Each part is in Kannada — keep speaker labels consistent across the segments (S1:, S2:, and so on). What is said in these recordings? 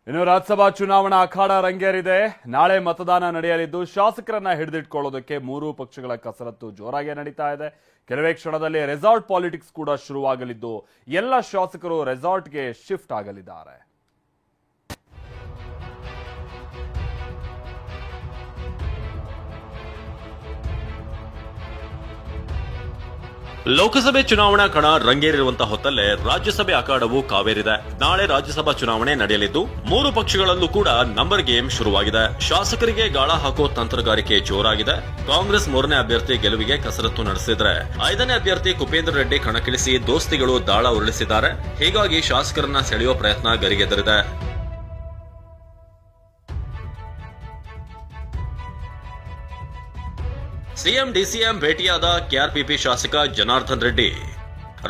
S1: ಇನ್ನು ರಾಜ್ಯಸಭಾ ಚುನಾವಣಾ ಅಖಾಡ ರಂಗೇರಿದೆ. ನಾಳೆ ಮತದಾನ ನಡೆಯಲಿದ್ದು ಶಾಸಕರನ್ನ ಹಿಡಿದಿಟ್ಕೊಳ್ಳೋದಕ್ಕೆ ಮೂರೂ ಪಕ್ಷಗಳ ಕಸರತ್ತು ಜೋರಾಗಿ ನಡೀತಾ ಇದೆ. ಕೆಲವೇ ಕ್ಷಣದಲ್ಲಿ ರೆಸಾರ್ಟ್ ಪಾಲಿಟಿಕ್ಸ್ ಕೂಡ ಶುರುವಾಗಲಿದ್ದು ಎಲ್ಲ ಶಾಸಕರು ರೆಸಾರ್ಟ್ಗೆ ಶಿಫ್ಟ್ ಆಗಲಿದ್ದಾರೆ.
S2: ಲೋಕಸಭೆ ಚುನಾವಣಾ ಕಣ ರಂಗೇರಿರುವಂತಹ ಹೊತ್ತಲ್ಲೇ ರಾಜ್ಯಸಭೆ ಅಖಾಡವು ಕಾವೇರಿದೆ. ನಾಳೆ ರಾಜ್ಯಸಭಾ ಚುನಾವಣೆ ನಡೆಯಲಿದ್ದು ಮೂರು ಪಕ್ಷಗಳಲ್ಲೂ ಕೂಡ ನಂಬರ್ ಗೇಮ್ ಶುರುವಾಗಿದೆ. ಶಾಸಕರಿಗೆ ಗಾಳ ಹಾಕೋ ತಂತ್ರಗಾರಿಕೆ ಜೋರಾಗಿದೆ. ಕಾಂಗ್ರೆಸ್ 3ನೇ ಅಭ್ಯರ್ಥಿ ಗೆಲುವಿಗೆ ಕಸರತ್ತು ನಡೆಸಿದ್ರೆ 5ನೇ ಅಭ್ಯರ್ಥಿ ಕುಪೇಂದ್ರ ರೆಡ್ಡಿ ಕಣಕ್ಕಿಳಿಸಿ ದೋಸ್ತಿಗಳು ದಾಳ ಉರುಳಿಸಿದ್ದಾರೆ. ಹೀಗಾಗಿ ಶಾಸಕರನ್ನ ಸೆಳೆಯುವ ಪ್ರಯತ್ನ ಗರಿಗೆದರಿದೆ. ಸಿಎಂ ಡಿಸಿಎಂ ಭೇಟಿಯಾದ ಕೆಆರ್ಪಿಪಿ ಶಾಸಕ ಜನಾರ್ದನ್ ರೆಡ್ಡಿ.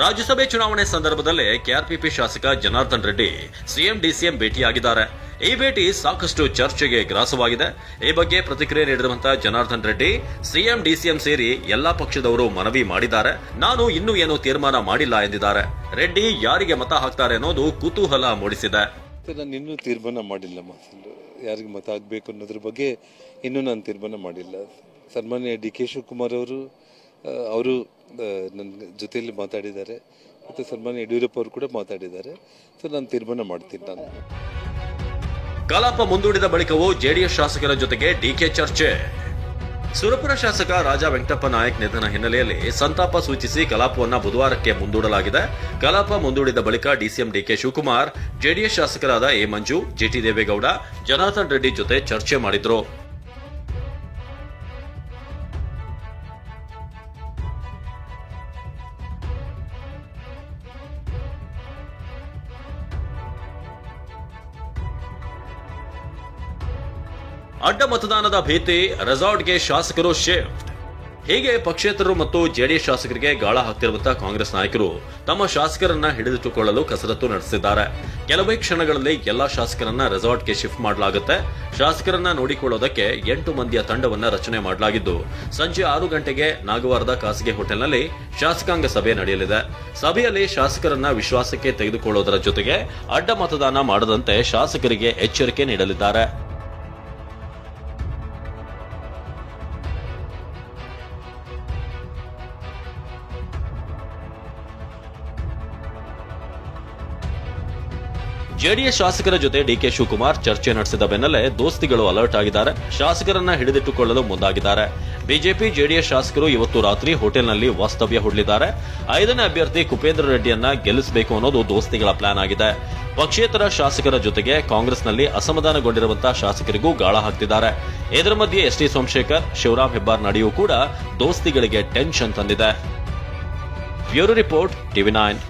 S2: ರಾಜ್ಯಸಭೆ ಚುನಾವಣೆ ಸಂದರ್ಭದಲ್ಲೇ ಕೆಆರ್ಪಿಪಿ ಶಾಸಕ ಜನಾರ್ದನ್ ರೆಡ್ಡಿ ಸಿಎಂ ಡಿಸಿಎಂ ಭೇಟಿಯಾಗಿದ್ದಾರೆ. ಈ ಭೇಟಿ ಸಾಕಷ್ಟು ಚರ್ಚೆಗೆ ಗ್ರಾಸವಾಗಿದೆ. ಈ ಬಗ್ಗೆ ಪ್ರತಿಕ್ರಿಯೆ ನೀಡಿರುವಂತಹ ಜನಾರ್ದನ್ ರೆಡ್ಡಿ, ಸಿಎಂ ಡಿಸಿಎಂ ಸೇರಿ ಎಲ್ಲಾ ಪಕ್ಷದವರು ಮನವಿ ಮಾಡಿದ್ದಾರೆ, ನಾನು ಇನ್ನೂ ಏನೂ ತೀರ್ಮಾನ ಮಾಡಿಲ್ಲ ಎಂದಿದ್ದಾರೆ. ರೆಡ್ಡಿ ಯಾರಿಗೆ ಮತ ಹಾಕ್ತಾರೆ ಅನ್ನೋದು ಕುತೂಹಲ ಮೂಡಿಸಿದೆ.
S3: ನಾನು ಇನ್ನೂ ತೀರ್ಮಾನ ಮಾಡಿಲ್ಲ, ಯಾರಿಗೆ ಮತ ಹಾಕಬೇಕು ಅನ್ನೋದ್ರ ಬಗ್ಗೆ ಇನ್ನೂ ನಾನು ತೀರ್ಮಾನ ಮಾಡಿಲ್ಲ. ಸನ್ಮಾನ್ಯ ಡಿ ಕೆ ಶಿವಕುಮಾರ್ ಅವರು ನನ್ನ ಜೊತೆಯಲ್ಲಿ ಮಾತಾಡಿದ್ದಾರೆ ಮತ್ತು ಸನ್ಮಾನ್ಯ ಯಡಿಯೂರಪ್ಪ ಅವರು ಕೂಡ ಮಾತಾಡಿದ್ದಾರೆ. ಸೊ ನಾನು ತೀರ್ಮಾನ ಮಾಡ್ತೀನಿ. ನಾನು
S2: ಕಲಾಪ ಮುಂದೂಡಿದ ಬಳಿಕವೂ ಜೆಡಿಎಸ್ ಶಾಸಕರ ಜೊತೆಗೆ ಡಿಕೆ ಚರ್ಚೆ. ಸುರಪುರ ಶಾಸಕ ರಾಜಾ ವೆಂಕಟಪ್ಪ ನಾಯಕ್ ನಿಧನ ಹಿನ್ನೆಲೆಯಲ್ಲಿ ಸಂತಾಪ ಸೂಚಿಸಿ ಕಲಾಪವನ್ನು ಬುಧವಾರಕ್ಕೆ ಮುಂದೂಡಲಾಗಿದೆ. ಕಲಾಪ ಮುಂದೂಡಿದ ಬಳಿಕ ಡಿಸಿಎಂ ಡಿಕೆ ಶಿವಕುಮಾರ್ ಜೆಡಿಎಸ್ ಶಾಸಕರಾದ ಎ ಮಂಜು, ಜಿಟಿ ದೇವೇಗೌಡ, ಜನಾರ್ದನ್ ರೆಡ್ಡಿ ಜೊತೆ ಚರ್ಚೆ ಮಾಡಿದ್ರು. ಅಡ್ಡ ಮತದಾನದ ಭೀತಿ, ರೆಸಾರ್ಟ್ಗೆ ಶಾಸಕರು ಶಿಫ್ಟ್. ಹೀಗೆ ಪಕ್ಷೇತರರು ಮತ್ತು ಜೆಡಿಎಸ್ ಶಾಸಕರಿಗೆ ಗಾಳ ಹಾಕ್ತಿರುವಂತಹ ಕಾಂಗ್ರೆಸ್ ನಾಯಕರು ತಮ್ಮ ಶಾಸಕರನ್ನ ಹಿಡಿದಿಟ್ಟುಕೊಳ್ಳಲು ಕಸರತ್ತು ನಡೆಸಿದ್ದಾರೆ. ಕೆಲವೇ ಕ್ಷಣಗಳಲ್ಲಿ ಎಲ್ಲಾ ಶಾಸಕರನ್ನ ರೆಸಾರ್ಟ್ಗೆ ಶಿಫ್ಟ್ ಮಾಡಲಾಗುತ್ತೆ. ಶಾಸಕರನ್ನ ನೋಡಿಕೊಳ್ಳೋದಕ್ಕೆ 8 ಮಂದಿಯ ತಂಡವನ್ನ ರಚನೆ ಮಾಡಲಾಗಿದ್ದು ಸಂಜೆ 6 ಗಂಟೆಗೆ ನಾಗವಾರದ ಖಾಸಗಿ ಹೋಟೆಲ್ನಲ್ಲಿ ಶಾಸಕಾಂಗ ಸಭೆ ನಡೆಯಲಿದೆ. ಸಭೆಯಲ್ಲಿ ಶಾಸಕರನ್ನ ವಿಶ್ವಾಸಕ್ಕೆ ತೆಗೆದುಕೊಳ್ಳುವುದರ ಜೊತೆಗೆ ಅಡ್ಡ ಮತದಾನ ಮಾಡದಂತೆ ಶಾಸಕರಿಗೆ ಎಚ್ಚರಿಕೆ ನೀಡಲಿದ್ದಾರೆ. ಜೆಡಿಎಸ್ ಶಾಸಕರ ಜೊತೆ ಡಿಕೆ ಶಿವಕುಮಾರ್ ಚರ್ಚೆ ನಡೆಸಿದ ಬೆನ್ನಲ್ಲೇ ದೋಸ್ತಿಗಳು ಅಲರ್ಟ್ ಆಗಿದ್ದಾರೆ. ಶಾಸಕರನ್ನ ಹಿಡಿದಿಟ್ಟುಕೊಳ್ಳಲು ಮುಂದಾಗಿದ್ದಾರೆ. ಬಿಜೆಪಿ ಜೆಡಿಎಸ್ ಶಾಸಕರು ಇವತ್ತು ರಾತ್ರಿ ಹೋಟೆಲ್ನಲ್ಲಿ ವಾಸ್ತವ್ಯ ಹೂಡಲಿದ್ದಾರೆ. 5ನೇ ಅಭ್ಯರ್ಥಿ ಕುಪೇಂದ್ರ ರೆಡ್ಡಿಯನ್ನ ಗೆಲ್ಲಿಸಬೇಕು ಅನ್ನೋದು ದೋಸ್ತಿಗಳ ಪ್ಲಾನ್ ಆಗಿದೆ. ಪಕ್ಷೇತರ ಶಾಸಕರ ಜೊತೆಗೆ ಕಾಂಗ್ರೆಸ್ನಲ್ಲಿ ಅಸಮಾಧಾನಗೊಂಡಿರುವಂತಹ ಶಾಸಕರಿಗೂ ಗಾಳ ಹಾಕ್ತಿದ್ದಾರೆ. ಇದರ ಮಧ್ಯೆ ಎಸ್ಟಿ ಸೋಮಶೇಖರ್, ಶಿವರಾಮ್ ಹೆಬ್ಬಾರ್ ನಡೆಯೂ ಕೂಡ ದೋಸ್ತಿಗಳಿಗೆ ಟೆನ್ಷನ್ ತಂದಿದೆ. Bureau report, TV9.